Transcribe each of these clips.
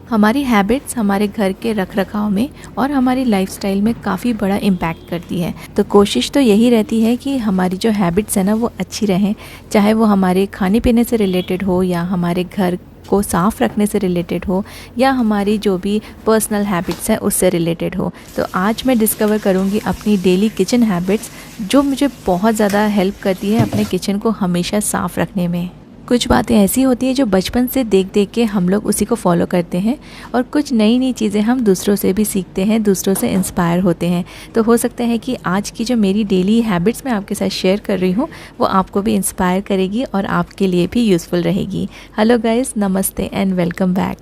हमारी हैबिट्स हमारे घर के रख-रखाव में और हमारी लाइफ़स्टाइल में काफ़ी बड़ा इम्पैक्ट करती है। तो कोशिश तो यही रहती है कि हमारी जो हैबिट्स हैं ना वो अच्छी रहें, चाहे वो हमारे खाने-पीने से रिलेटेड हो या हमारे घर को साफ़ रखने से रिलेटेड हो या हमारी जो भी पर्सनल हैबिट्स हैं उससे रिलेटेड हो। तो आज मैं डिस्कवर करूँगी अपनी डेली किचन हैबिट्स जो मुझे बहुत ज़्यादा हेल्प करती है अपने किचन को हमेशा साफ़ रखने में। कुछ बातें ऐसी होती हैं जो बचपन से देख देख के हम लोग उसी को फॉलो करते हैं और कुछ नई नई चीज़ें हम दूसरों से भी सीखते हैं, दूसरों से इंस्पायर होते हैं। तो हो सकता है कि आज की जो मेरी डेली हैबिट्स मैं आपके साथ शेयर कर रही हूँ वो आपको भी इंस्पायर करेगी और आपके लिए भी यूज़फुल रहेगी। हेलो गाइस, नमस्ते एंड वेलकम बैक।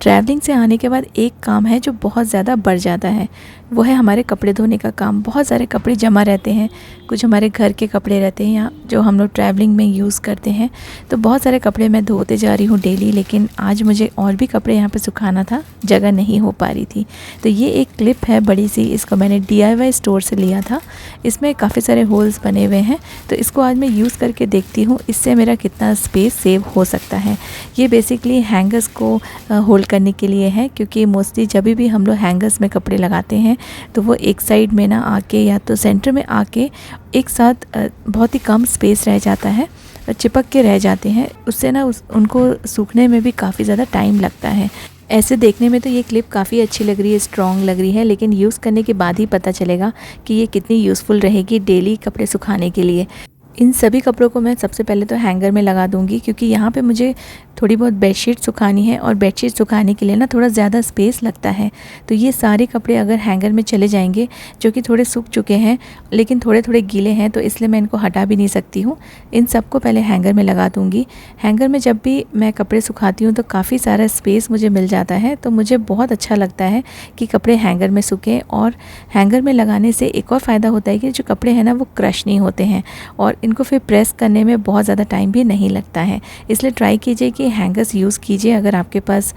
ट्रैवलिंग से आने के बाद एक काम है जो बहुत ज़्यादा बढ़ जाता है, वो है हमारे कपड़े धोने का काम। बहुत सारे कपड़े जमा रहते हैं, कुछ हमारे घर के कपड़े रहते हैं या जो हम लोग ट्रैवलिंग में यूज़ करते हैं। तो बहुत सारे कपड़े मैं धोते जा रही हूँ डेली, लेकिन आज मुझे और भी कपड़े यहाँ पे सुखाना था, जगह नहीं हो पा रही थी। तो ये एक क्लिप है बड़ी सी, इसको मैंने DIY स्टोर से लिया था। इसमें काफ़ी सारे होल्स बने हुए हैं, तो इसको आज मैं यूज़ करके देखती हूँ इससे मेरा कितना स्पेस सेव हो सकता है। ये बेसिकली हैंगर्स को होल्ड करने के लिए है, क्योंकि मोस्टली जब भी हम लोग हैंगर्स में कपड़े लगाते हैं तो वो एक साइड में ना आके या तो सेंटर में आके एक साथ बहुत ही कम स्पेस रह जाता है, चिपक के रह जाते हैं। उससे ना उनको सूखने में भी काफ़ी ज़्यादा टाइम लगता है। ऐसे देखने में तो ये क्लिप काफ़ी अच्छी लग रही है, स्ट्रॉन्ग लग रही है, लेकिन यूज़ करने के बाद ही पता चलेगा कि ये कितनी यूज़फुल रहेगी डेली कपड़े सुखाने के लिए। इन सभी कपड़ों को मैं सबसे पहले तो हैंगर में लगा दूंगी, क्योंकि यहाँ पे मुझे थोड़ी बहुत बेडशीट सुखानी है और बेडशीट सुखाने के लिए ना थोड़ा ज़्यादा स्पेस लगता है। तो ये सारे कपड़े अगर हैंगर में चले जाएंगे, जो कि थोड़े सूख चुके हैं लेकिन थोड़े थोड़े गीले हैं, तो इसलिए मैं इनको हटा भी नहीं सकती हूँ। इन सबको पहले हैंगर में लगा दूँगी। हैंगर में जब भी मैं कपड़े सुखाती हूँ तो काफ़ी सारा स्पेस मुझे मिल जाता है, तो मुझे बहुत अच्छा लगता है कि कपड़े हैंगर में सूखें। और हैंगर में लगाने से एक और फ़ायदा होता है कि जो कपड़े हैं ना वो क्रश नहीं होते हैं और इनको फिर प्रेस करने में बहुत ज़्यादा टाइम भी नहीं लगता है। इसलिए ट्राई कीजिए कि हैंगर्स यूज़ कीजिए। अगर आपके पास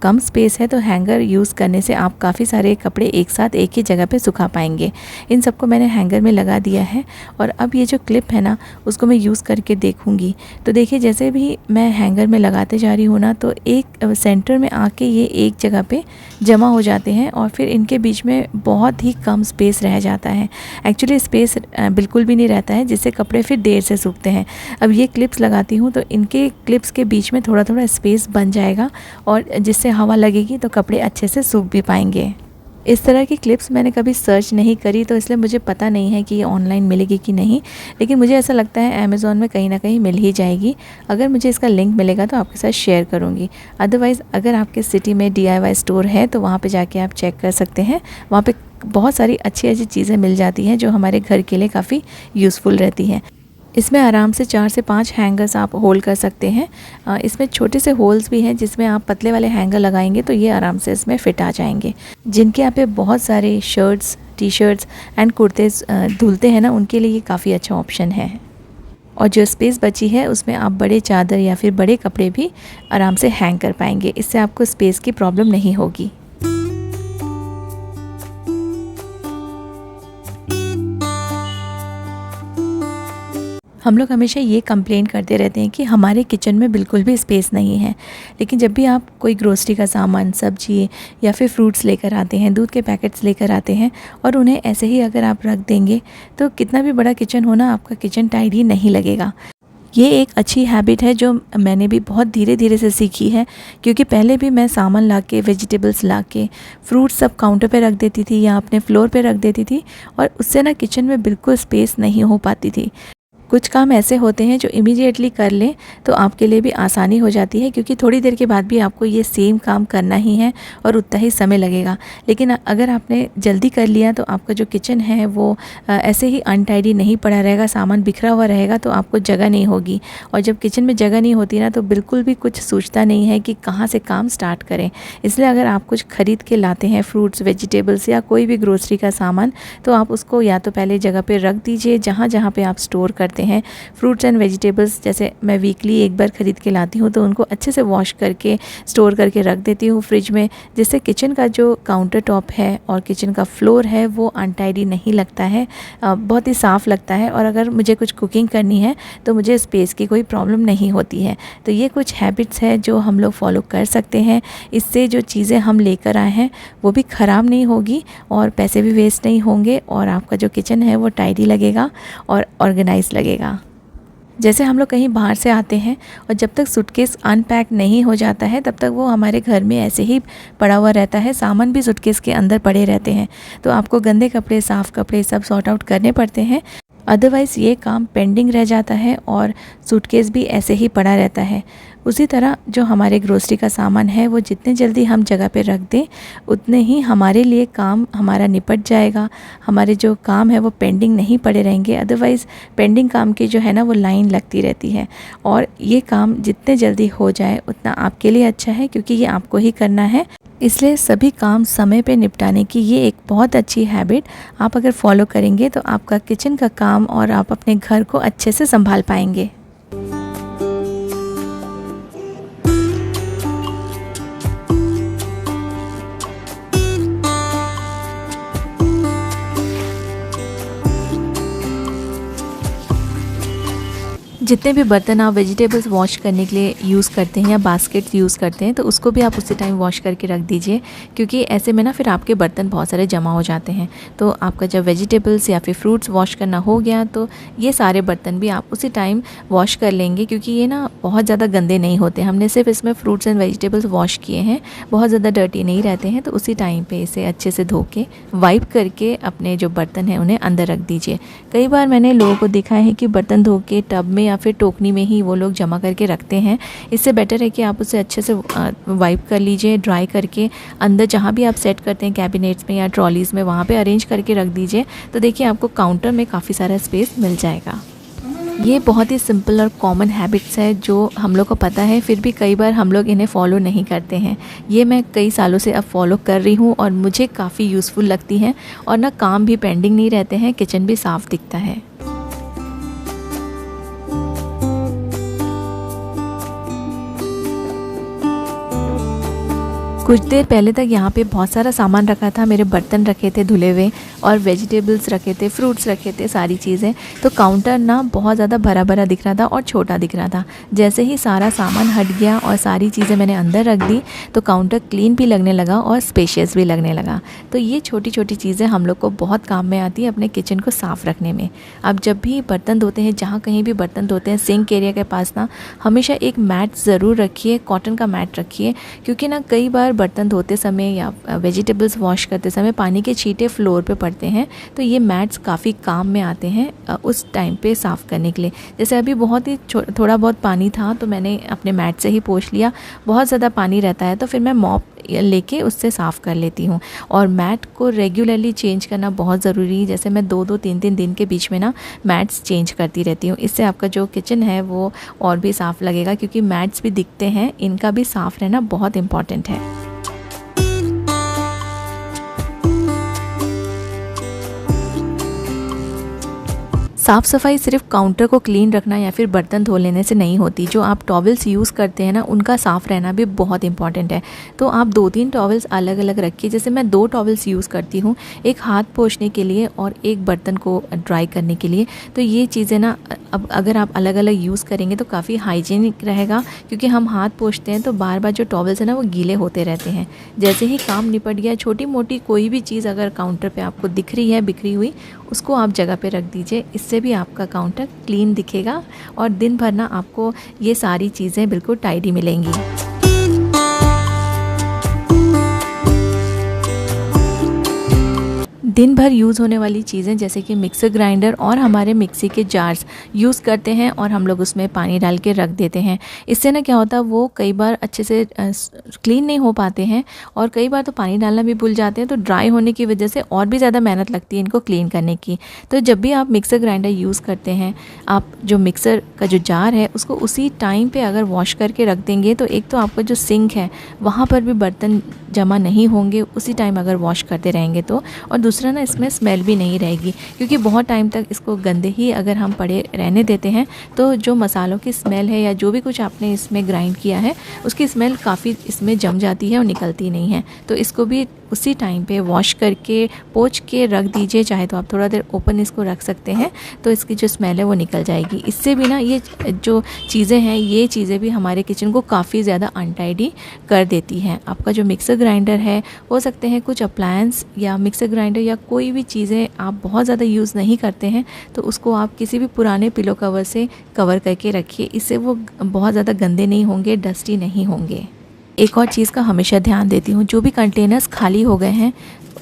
कम स्पेस है तो हैंगर यूज़ करने से आप काफ़ी सारे कपड़े एक साथ एक ही जगह पे सुखा पाएंगे। इन सबको मैंने हैंगर में लगा दिया है और अब ये जो क्लिप है ना उसको मैं यूज़ करके देखूँगी। तो देखिए, जैसे भी मैं हैंगर में लगाते जा रही हूँ ना, तो एक सेंटर में आके ये एक जगह पे जमा हो जाते हैं और फिर इनके बीच में बहुत ही कम स्पेस रह जाता है। एक्चुअली स्पेस बिल्कुल भी नहीं रहता है, जिससे कपड़े फिर देर से सूखते हैं। अब ये क्लिप्स लगाती हूँ तो इनके क्लिप्स के बीच में थोड़ा थोड़ा स्पेस बन जाएगा और जिससे हवा लगेगी तो कपड़े अच्छे से सूख भी पाएंगे। इस तरह की क्लिप्स मैंने कभी सर्च नहीं करी, तो इसलिए मुझे पता नहीं है कि ये ऑनलाइन मिलेगी कि नहीं, लेकिन मुझे ऐसा लगता है अमेज़ॉन में कहीं ना कहीं मिल ही जाएगी। अगर मुझे इसका लिंक मिलेगा तो आपके साथ शेयर करूँगी। अदरवाइज़ अगर आपके सिटी में DIY स्टोर है तो वहाँ पे जाके आप चेक कर सकते हैं। वहाँ पे बहुत सारी अच्छी अच्छी चीज़ें मिल जाती हैं जो हमारे घर के लिए काफ़ी यूज़फुल रहती हैं। इसमें आराम से 4 से 5 हैंगर्स आप होल्ड कर सकते हैं। इसमें छोटे से होल्स भी हैं, जिसमें आप पतले वाले हैंगर लगाएंगे तो ये आराम से इसमें फिट आ जाएंगे। जिनके यहाँ पे बहुत सारे शर्ट्स, टी-शर्ट्स एंड कुर्ते धुलते हैं ना, उनके लिए ये काफ़ी अच्छा ऑप्शन है। और जो स्पेस बची है उसमें आप बड़े चादर या फिर बड़े कपड़े भी आराम से हैंग कर पाएंगे। इससे आपको स्पेस की प्रॉब्लम नहीं होगी। हम लोग हमेशा ये कंप्लेंट करते रहते हैं कि हमारे किचन में बिल्कुल भी स्पेस नहीं है, लेकिन जब भी आप कोई ग्रोसरी का सामान, सब्जी या फिर फ्रूट्स लेकर आते हैं, दूध के पैकेट्स लेकर आते हैं और उन्हें ऐसे ही अगर आप रख देंगे तो कितना भी बड़ा किचन हो ना, आपका किचन टाइडी नहीं लगेगा। ये एक अच्छी हैबिट है जो मैंने भी बहुत धीरे धीरे से सीखी है, क्योंकि पहले भी मैं सामान ला के, वेजिटेबल्स ला के, फ्रूट्स सब काउंटर पे रख देती थी या अपने फ्लोर पे रख देती थी और उससे ना किचन में बिल्कुल स्पेस नहीं हो पाती थी। कुछ काम ऐसे होते हैं जो इमीडिएटली कर लें तो आपके लिए भी आसानी हो जाती है, क्योंकि थोड़ी देर के बाद भी आपको ये सेम काम करना ही है और उतना ही समय लगेगा। लेकिन अगर आपने जल्दी कर लिया तो आपका जो किचन है वो ऐसे ही अनटाइडी नहीं पड़ा रहेगा, सामान बिखरा हुआ रहेगा, तो आपको जगह नहीं होगी। और जब किचन में जगह नहीं होती ना, तो बिल्कुल भी कुछ सोचता नहीं है कि कहाँ से काम स्टार्ट करें। इसलिए अगर आप कुछ ख़रीद के लाते हैं, फ्रूट्स, वेजिटेबल्स या कोई भी ग्रोसरी का सामान, तो आप उसको या तो पहले जगह पर रख दीजिए जहाँ जहाँ पर आप स्टोर करते करते हैं। फ्रूट्स एंड वेजिटेबल्स जैसे मैं वीकली एक बार ख़रीद के लाती हूँ, तो उनको अच्छे से वॉश करके स्टोर करके रख देती हूँ फ्रिज में, जिससे किचन का जो काउंटर टॉप है और किचन का फ्लोर है वो अनटाइडी नहीं लगता है, बहुत ही साफ़ लगता है। और अगर मुझे कुछ कुकिंग करनी है तो मुझे स्पेस की कोई प्रॉब्लम नहीं होती है। तो ये कुछ हैबिट्स है जो हम लोग फॉलो कर सकते हैं। इससे जो चीज़ें हम लेकर आए हैं वो भी ख़राब नहीं होगी और पैसे भी वेस्ट नहीं होंगे, और आपका जो किचन है वो टाइडी लगेगा और ऑर्गेनाइज लगेगा। जैसे हम लोग कहीं बाहर से आते हैं और जब तक सूटकेस अनपैक नहीं हो जाता है तब तक वो हमारे घर में ऐसे ही पड़ा हुआ रहता है, सामान भी सूटकेस के अंदर पड़े रहते हैं। तो आपको गंदे कपड़े, साफ़ कपड़े सब सॉर्ट आउट करने पड़ते हैं, अदरवाइज़ ये काम पेंडिंग रह जाता है और सूटकेस भी ऐसे ही पड़ा रहता है। उसी तरह जो हमारे ग्रोसरी का सामान है वो जितने जल्दी हम जगह पे रख दें उतने ही हमारे लिए काम हमारा निपट जाएगा। हमारे जो काम है वो पेंडिंग नहीं पड़े रहेंगे, अदरवाइज़ पेंडिंग काम की जो है ना वो लाइन लगती रहती है। और ये काम जितने जल्दी हो जाए उतना आपके लिए अच्छा है, क्योंकि ये आपको ही करना है। इसलिए सभी काम समय पे निपटाने की ये एक बहुत अच्छी हैबिट आप अगर फॉलो करेंगे तो आपका किचन का काम और आप अपने घर को अच्छे से संभाल पाएंगे। जितने भी बर्तन आप वेजिटेबल्स वॉश करने के लिए यूज़ करते हैं या बास्केट्स यूज़ करते हैं तो उसको भी आप उसी टाइम वॉश करके रख दीजिए, क्योंकि ऐसे में ना फिर आपके बर्तन बहुत सारे जमा हो जाते हैं। तो आपका जब वेजिटेबल्स या फिर फ्रूट्स वॉश करना हो गया तो ये सारे बर्तन भी आप उसी टाइम वॉश कर लेंगे, क्योंकि ये ना बहुत ज़्यादा गंदे नहीं होते। हमने सिर्फ इसमें फ्रूट्स एंड वेजिटेबल्स वॉश किए हैं, बहुत ज़्यादा डर्टी नहीं रहते हैं। तो उसी टाइम पर इसे अच्छे से धो के वाइप करके अपने जो बर्तन हैं उन्हें अंदर रख दीजिए। कई बार मैंने लोगों को देखा है कि बर्तन धो के टब में या फिर टोकनी में ही वो लोग जमा करके रखते हैं। इससे बेटर है कि आप उसे अच्छे से वाइप कर लीजिए, ड्राई करके अंदर जहाँ भी आप सेट करते हैं कैबिनेट्स में या ट्रॉलीज़ में वहाँ पे अरेंज करके रख दीजिए। तो देखिए आपको काउंटर में काफ़ी सारा स्पेस मिल जाएगा। ये बहुत ही सिंपल और कॉमन हैबिट्स है जो हम लोग को पता है, फिर भी कई बार हम लोग इन्हें फॉलो नहीं करते हैं। ये मैं कई सालों से अब फॉलो कर रही हूँ और मुझे काफ़ी यूज़फुल लगती हैं, और ना काम भी पेंडिंग नहीं रहते हैं, किचन भी साफ़ दिखता है। कुछ देर पहले तक यहाँ पे बहुत सारा सामान रखा था, मेरे बर्तन रखे थे धुले हुए और वेजिटेबल्स रखे थे, फ्रूट्स रखे थे, सारी चीज़ें। तो काउंटर ना बहुत ज़्यादा भरा भरा दिख रहा था और छोटा दिख रहा था। जैसे ही सारा सामान हट गया और सारी चीज़ें मैंने अंदर रख दी तो काउंटर क्लीन भी लगने लगा और स्पेशियस भी लगने लगा। तो ये छोटी छोटी चीज़ें हम लोग को बहुत काम में आती है अपने किचन को साफ़ रखने में। आप जब भी बर्तन धोते हैं, जहाँ कहीं भी बर्तन धोते हैं, सिंक एरिया के पास ना हमेशा एक मैट ज़रूर रखिए, कॉटन का मैट रखिए, क्योंकि ना कई बार बर्तन धोते समय या वेजिटेबल्स वॉश करते समय पानी के छींटे फ्लोर पे पड़ते हैं। तो ये मैट्स काफ़ी काम में आते हैं उस टाइम पे साफ़ करने के लिए। जैसे अभी बहुत ही थोड़ा बहुत पानी था तो मैंने अपने मैट से ही पोंछ लिया। बहुत ज़्यादा पानी रहता है तो फिर मैं मॉप लेके उससे साफ़ कर लेती हूँ। और मैट को रेगुलरली चेंज करना बहुत ज़रूरी है। जैसे मैं 2-2 3-3 दिन के बीच में ना मैट्स चेंज करती रहती हूँ। इससे आपका जो किचन है वो और भी साफ़ लगेगा, क्योंकि मैट्स भी दिखते हैं, इनका भी साफ़ रहना बहुत इम्पॉर्टेंट है। साफ़ सफाई सिर्फ काउंटर को क्लीन रखना या फिर बर्तन धो लेने से नहीं होती। जो आप टॉवल्स यूज़ करते हैं ना उनका साफ़ रहना भी बहुत इंपॉर्टेंट है। तो आप 2-3 टॉवल्स अलग अलग रखिए। जैसे मैं 2 टॉवल्स यूज़ करती हूँ, एक हाथ पोंछने के लिए और एक बर्तन को ड्राई करने के लिए। तो ये चीज़ें ना अब अगर आप अलग अलग यूज़ करेंगे तो काफ़ी हाइजीनिक रहेगा, क्योंकि हम हाथ पोंछते हैं तो बार बार जो टॉवल्स है ना वो गीले होते रहते हैं। जैसे ही काम निपट गया, छोटी मोटी कोई भी चीज़ अगर काउंटर पे आपको दिख रही है बिखरी हुई, उसको आप जगह पे रख दीजिए। इससे भी आपका काउंटर क्लीन दिखेगा और दिन भर ना आपको ये सारी चीज़ें बिल्कुल टाइडी मिलेंगी। दिन भर यूज़ होने वाली चीज़ें जैसे कि मिक्सर ग्राइंडर और हमारे मिक्सी के जार्स यूज़ करते हैं और हम लोग उसमें पानी डाल के रख देते हैं। इससे ना क्या होता है, वो कई बार अच्छे से क्लीन नहीं हो पाते हैं और कई बार तो पानी डालना भी भूल जाते हैं। तो ड्राई होने की वजह से और भी ज़्यादा मेहनत लगती है इनको क्लीन करने की। तो जब भी आप मिक्सर ग्राइंडर यूज़ करते हैं, आप जो मिक्सर का जो जार है उसको उसी टाइम पे अगर वॉश करके रख देंगे तो एक तो आपका जो सिंक है वहाँ पर भी बर्तन जमा नहीं होंगे उसी टाइम अगर वॉश करते रहेंगे तो, और दूसरा दूसरा ना इसमें स्मेल भी नहीं रहेगी, क्योंकि बहुत टाइम तक इसको गंदे ही अगर हम पड़े रहने देते हैं तो जो मसालों की स्मेल है या जो भी कुछ आपने इसमें ग्राइंड किया है उसकी स्मेल काफ़ी इसमें जम जाती है और निकलती नहीं है। तो इसको भी उसी टाइम पे वॉश करके पोंछ के रख दीजिए, चाहे तो आप थोड़ा देर ओपन इसको रख सकते हैं तो इसकी जो स्मेल है वो निकल जाएगी। इससे भी ना ये जो चीज़ें हैं ये चीज़ें भी हमारे किचन को काफ़ी ज़्यादा अनटाइडी कर देती हैं। आपका जो मिक्सर ग्राइंडर है, हो सकते हैं कुछ अप्लायंस या मिक्सर ग्राइंडर या कोई भी चीज़ें आप बहुत ज़्यादा यूज़ नहीं करते हैं तो उसको आप किसी भी पुराने पिलो कवर से कवर करके रखिए, इससे वो बहुत ज़्यादा गंदे नहीं होंगे, डस्टी नहीं होंगे। एक और चीज़ का हमेशा ध्यान देती हूँ, जो भी कंटेनर्स खाली हो गए हैं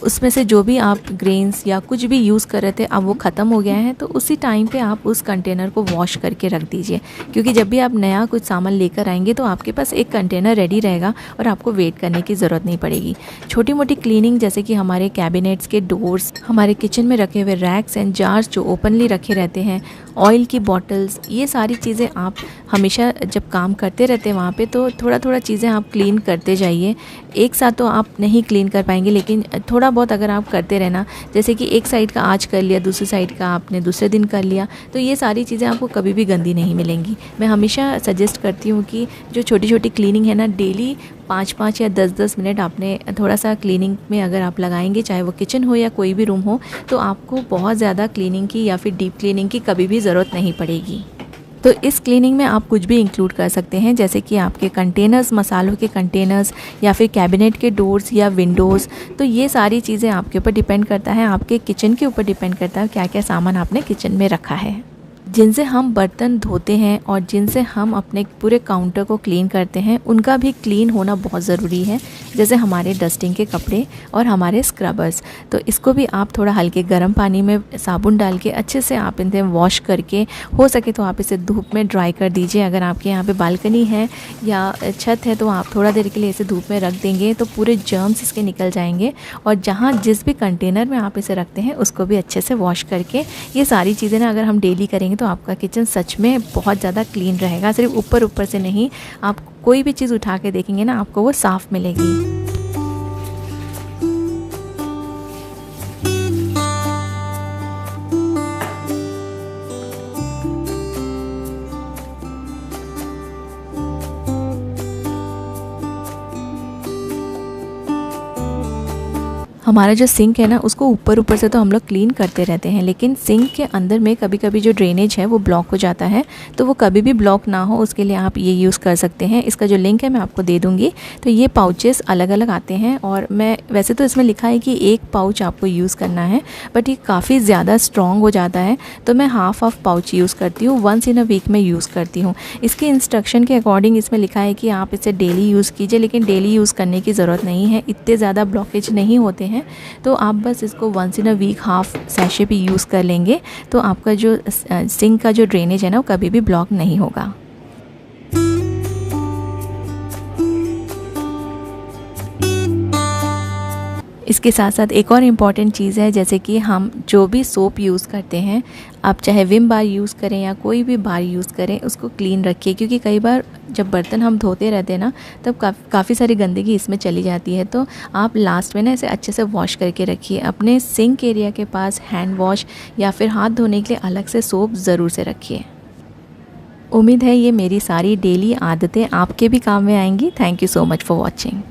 उसमें से जो भी आप ग्रेन्स या कुछ भी यूज़ कर रहे थे अब वो ख़त्म हो गया है तो उसी टाइम पे आप उस कंटेनर को वॉश करके रख दीजिए, क्योंकि जब भी आप नया कुछ सामान लेकर आएंगे तो आपके पास एक कंटेनर रेडी रहेगा और आपको वेट करने की ज़रूरत नहीं पड़ेगी। छोटी मोटी क्लीनिंग जैसे कि हमारे कैबिनेट्स के डोर्स, हमारे किचन में रखे हुए रैक्स एंड जार्स जो ओपनली रखे रहते हैं, ऑयल की बॉटल्स, ये सारी चीज़ें आप हमेशा जब काम करते रहते हैं वहाँ पे तो थोड़ा थोड़ा चीज़ें आप क्लीन करते जाइए। एक साथ तो आप नहीं क्लीन कर पाएंगे, लेकिन थोड़ा बहुत अगर आप करते रहना, जैसे कि एक साइड का आज कर लिया, दूसरी साइड का आपने दूसरे दिन कर लिया, तो ये सारी चीज़ें आपको कभी भी गंदी नहीं मिलेंगी। मैं हमेशा सजेस्ट करती हूँ कि जो छोटी छोटी क्लीनिंग है ना, डेली 5-5 या 10-10 मिनट आपने थोड़ा सा क्लीनिंग में अगर आप लगाएंगे, चाहे वो किचन हो या कोई भी रूम हो, तो आपको बहुत ज़्यादा क्लीनिंग की या फिर डीप क्लीनिंग की कभी भी ज़रूरत नहीं पड़ेगी। तो इस क्लीनिंग में आप कुछ भी इंक्लूड कर सकते हैं, जैसे कि आपके कंटेनर्स, मसालों के कंटेनर्स या फिर कैबिनेट के डोर्स या विंडोज़। तो ये सारी चीज़ें आपके ऊपर डिपेंड करता है, आपके किचन के ऊपर डिपेंड करता है क्या क्या सामान आपने किचन में रखा है। जिनसे हम बर्तन धोते हैं और जिनसे हम अपने पूरे काउंटर को क्लीन करते हैं उनका भी क्लीन होना बहुत ज़रूरी है, जैसे हमारे डस्टिंग के कपड़े और हमारे स्क्रबर्स। तो इसको भी आप थोड़ा हल्के गर्म पानी में साबुन डाल के अच्छे से आप इन्हें वॉश करके, हो सके तो आप इसे धूप में ड्राई कर दीजिए। अगर आपके यहाँ पे बालकनी है या छत है तो आप थोड़ा देर के लिए इसे धूप में रख देंगे तो पूरे जर्म्स इसके निकल जाएंगे। और जहाँ जिस भी कंटेनर में आप इसे रखते हैं उसको भी अच्छे से वॉश करके, ये सारी चीज़ें ना अगर हम डेली करेंगे तो आपका किचन सच में बहुत ज़्यादा क्लीन रहेगा। सिर्फ ऊपर ऊपर से नहीं, आप कोई भी चीज़ उठा के देखेंगे ना आपको वो साफ़ मिलेगी। हमारा जो सिंक है ना उसको ऊपर ऊपर से तो हम लोग क्लीन करते रहते हैं, लेकिन सिंक के अंदर में कभी कभी जो ड्रेनेज है वो ब्लॉक हो जाता है। तो वो कभी भी ब्लॉक ना हो उसके लिए आप ये यूज़ कर सकते हैं। इसका जो लिंक है मैं आपको दे दूँगी। तो ये पाउचेस अलग अलग आते हैं और मैं वैसे तो इसमें लिखा है कि एक पाउच आपको यूज़ करना है, बट ये काफ़ी ज़्यादा स्ट्रॉन्ग हो जाता है तो मैं हाफ पाउच यूज़ करती हूँ, वंस इन अ वीक में यूज़ करती हूँ। इसके इंस्ट्रक्शन के अकॉर्डिंग इसमें लिखा है कि आप इसे डेली यूज़ कीजिए, लेकिन डेली यूज़ करने की ज़रूरत नहीं है, इतने ज़्यादा ब्लॉकेज नहीं होते हैं। तो आप बस इसको once in a week half sachet भी यूज़ कर लेंगे तो आपका जो सिंक का जो ड्रेनेज है ना वो कभी भी ब्लॉक नहीं होगा। इसके साथ साथ एक और इम्पॉर्टेंट चीज़ है, जैसे कि हम जो भी सोप यूज़ करते हैं, आप चाहे विम बार यूज़ करें या कोई भी बार यूज़ करें, उसको क्लीन रखिए, क्योंकि कई बार जब बर्तन हम धोते रहते हैं ना तब काफ़ी सारी गंदगी इसमें चली जाती है। तो आप लास्ट में ना इसे अच्छे से वॉश करके रखिए। अपने सिंक एरिया के पास हैंड वॉश या फिर हाथ धोने के लिए अलग से सोप ज़रूर से रखिए। उम्मीद है ये मेरी सारी डेली आदतें आपके भी काम में आएंगी। Thank you so much for watching.